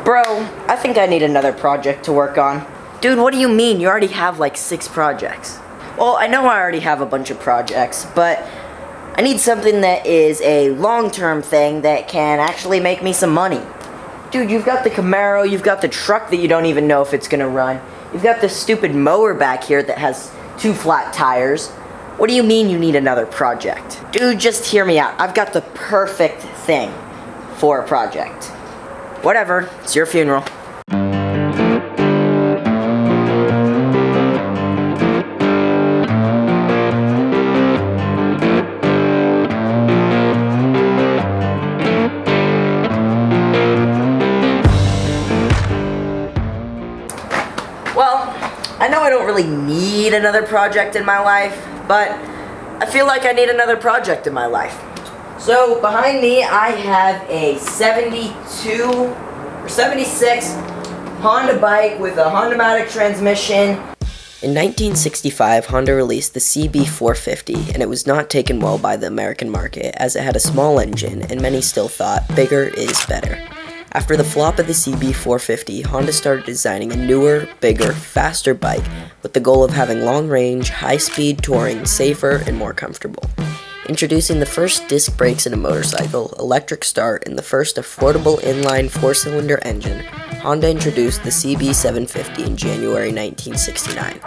Bro, I think I need another project to work on. Dude, what do you mean? You already have like 6 projects. Well, I know I already have a bunch of projects, but I need something that is a long-term thing that can actually make me some money. Dude, you've got the Camaro, you've got the truck that you don't even know if it's gonna run. You've got this stupid mower back here that has 2 flat tires. What do you mean you need another project? Dude, just hear me out. I've got the perfect thing for a project. Whatever, it's your funeral. Well, I know I don't really need another project in my life, but I feel like I need another project in my life. So behind me I have a 72 or 76 Honda bike with a Honda-matic transmission. In 1965, Honda released the CB750, and it was not taken well by the American market as it had a small engine and many still thought bigger is better. After the flop of the CB750, Honda started designing a newer, bigger, faster bike with the goal of having long-range, high-speed touring safer and more comfortable. Introducing the first disc brakes in a motorcycle, electric start, and the first affordable inline 4-cylinder engine, Honda introduced the CB750 in January 1969.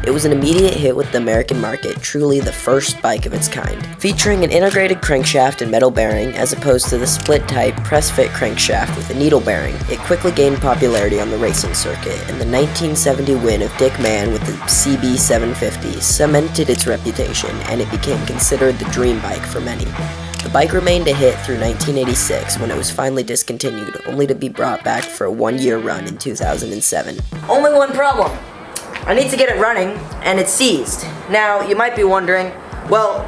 It was an immediate hit with the American market, truly the first bike of its kind. Featuring an integrated crankshaft and metal bearing, as opposed to the split-type press-fit crankshaft with a needle bearing, it quickly gained popularity on the racing circuit, and the 1970 win of Dick Mann with the CB750 cemented its reputation, and it became considered the dream bike for many. The bike remained a hit through 1986 when it was finally discontinued, only to be brought back for a 1-year run in 2007. Only one problem. I need to get it running, and it's seized. Now, you might be wondering, well,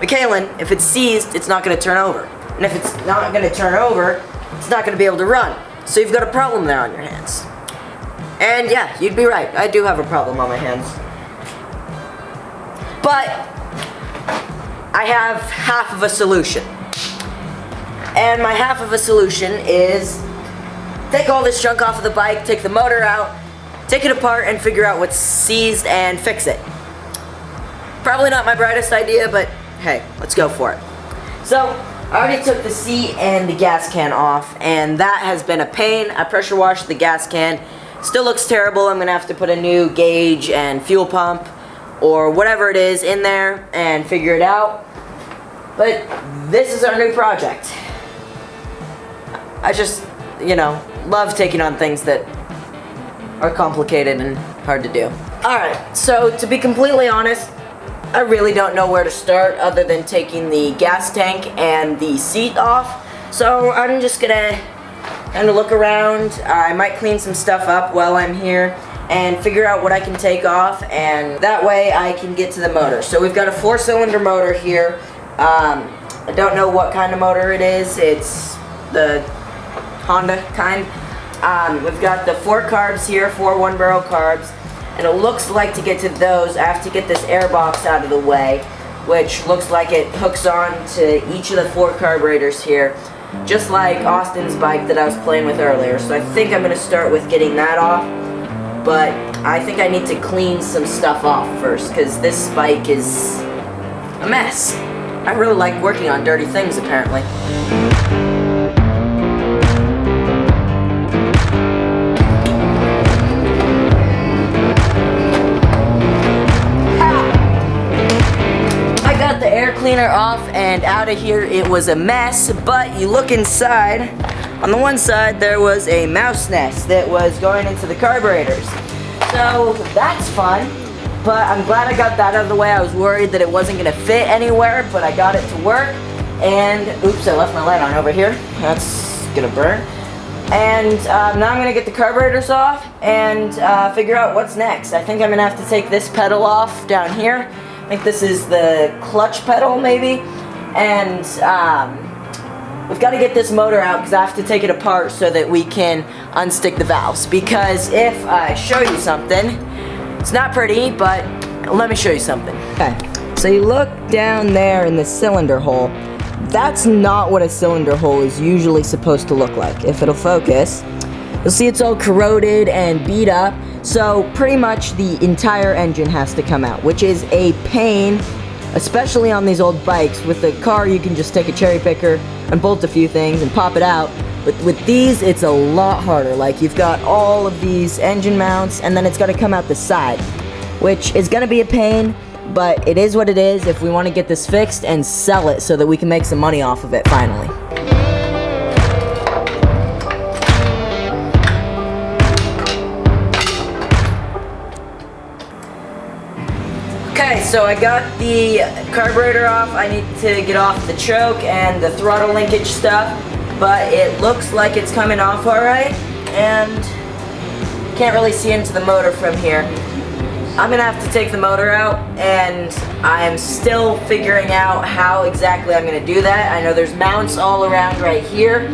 McKailen, if it's seized, it's not going to turn over. And if it's not going to turn over, it's not going to be able to run. So you've got a problem there on your hands. And yeah, you'd be right. I do have a problem on my hands. But I have half of a solution. And my half of a solution is take all this junk off of the bike, take the motor out, take it apart and figure out what's seized and fix it. Probably not my brightest idea, but hey, let's go for it. So, I already took the seat and the gas can off, and that has been a pain. I pressure washed the gas can. Still looks terrible. I'm gonna have to put a new gauge and fuel pump or whatever it is in there and figure it out. But this is our new project. I just, love taking on things that are complicated and hard to do. Alright, so to be completely honest, I really don't know where to start other than taking the gas tank and the seat off. So I'm just gonna kind of look around. I might clean some stuff up while I'm here and figure out what I can take off, and that way I can get to the motor. So we've got a 4-cylinder motor here. I don't know what kind of motor it is. It's the Honda kind. We've got the 4 carbs here, 4 one-barrel carbs, and it looks like to get to those, I have to get this air box out of the way, which looks like it hooks on to each of the 4 carburetors here, just like Austin's bike that I was playing with earlier. So I think I'm going to start with getting that off, but I think I need to clean some stuff off first, because this bike is a mess. I really like working on dirty things, apparently. The air cleaner off and out of here. It was a mess, but you look inside. On the one side there was a mouse nest that was going into the carburetors, so that's fun. But I'm glad I got that out of the way. I was worried that it wasn't going to fit anywhere, but I got it to work. And oops, I left my light on over here. That's gonna burn. And now I'm gonna get the carburetors off and figure out what's next. I think I'm gonna have to take this pedal off down here. I think this is the clutch pedal, maybe. And we've got to get this motor out because I have to take it apart so that we can unstick the valves. Because if I show you something, it's not pretty, but let me show you something. Okay, so you look down there in the cylinder hole. That's not what a cylinder hole is usually supposed to look like. If it'll focus, you'll see it's all corroded and beat up. So pretty much the entire engine has to come out, which is a pain, especially on these old bikes. With the car, you can just take a cherry picker and bolt a few things and pop it out. But with these, it's a lot harder. Like, you've got all of these engine mounts, and then it's got to come out the side, which is going to be a pain, but it is what it is if we want to get this fixed and sell it so that we can make some money off of it finally. Okay, so I got the carburetor off. I need to get off the choke and the throttle linkage stuff, but it looks like it's coming off alright, and can't really see into the motor from here. I'm gonna have to take the motor out, and I'm still figuring out how exactly I'm gonna do that. I know there's mounts all around right here,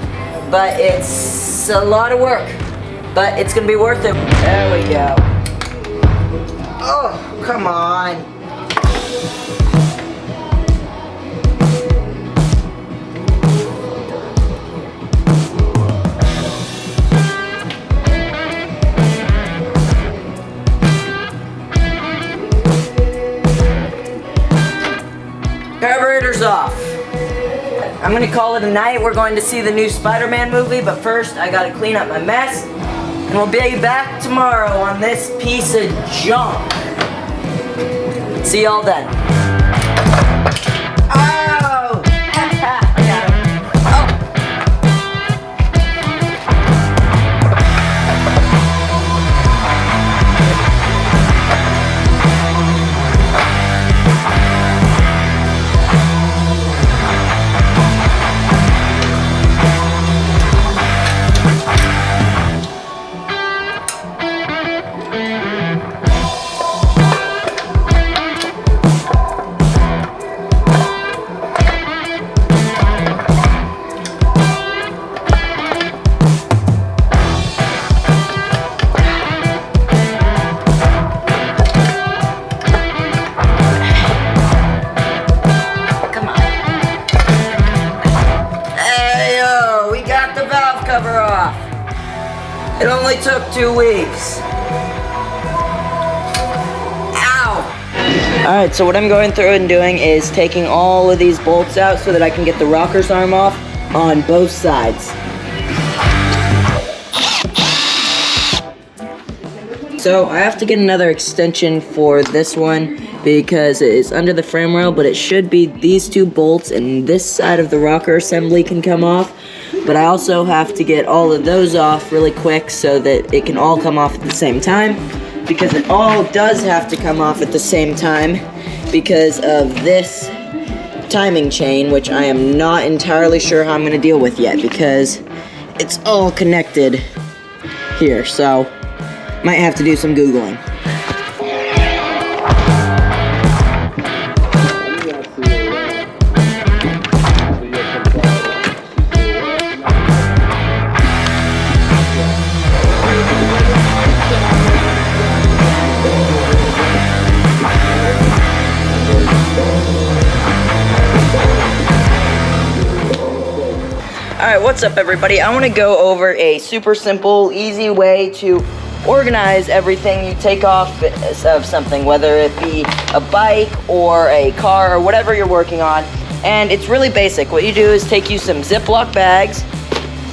but it's a lot of work, but it's gonna be worth it. There we go. Oh, come on. Carburetor's off. I'm gonna call it a night. We're going to see the new Spider-Man movie, but first I gotta clean up my mess, and we'll be back tomorrow on this piece of junk. See y'all then. Oh! I got him. Cover off. It only took 2 weeks. Ow! Alright, so what I'm going through and doing is taking all of these bolts out so that I can get the rocker's arm off on both sides. So I have to get another extension for this one because it is under the frame rail, but it should be these 2 bolts, and this side of the rocker assembly can come off. But I also have to get all of those off really quick so that it can all come off at the same time, because it all does have to come off at the same time because of this timing chain, which I am not entirely sure how I'm going to deal with yet because it's all connected here, so might have to do some Googling. Alright, what's up everybody? I want to go over a super simple, easy way to organize everything you take off of something, whether it be a bike or a car or whatever you're working on. And it's really basic. What you do is take you some Ziploc bags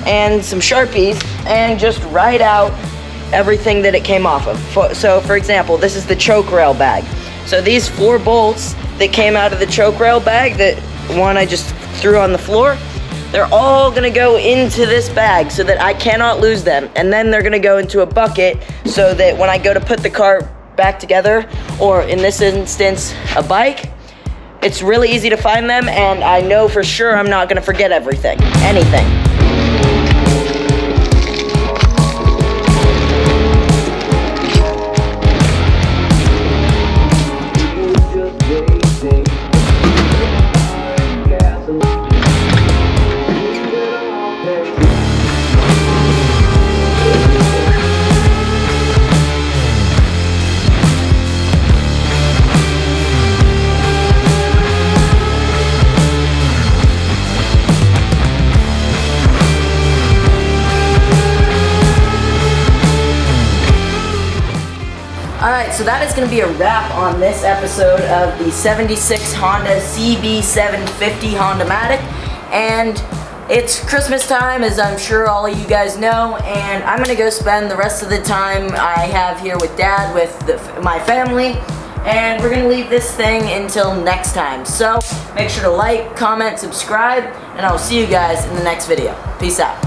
and some Sharpies and just write out everything that it came off of. So for example, this is the choke rail bag. So these 4 bolts that came out of the choke rail bag, that one I just threw on the floor, they're all gonna go into this bag so that I cannot lose them. And then they're gonna go into a bucket so that when I go to put the car back together, or in this instance, a bike, it's really easy to find them, and I know for sure I'm not gonna forget anything. Alright, so that is going to be a wrap on this episode of the 76 Honda CB750 Honda-matic. And it's Christmas time, as I'm sure all of you guys know, and I'm going to go spend the rest of the time I have here with Dad, with my family, and we're going to leave this thing until next time. So make sure to like, comment, subscribe, and I'll see you guys in the next video. Peace out.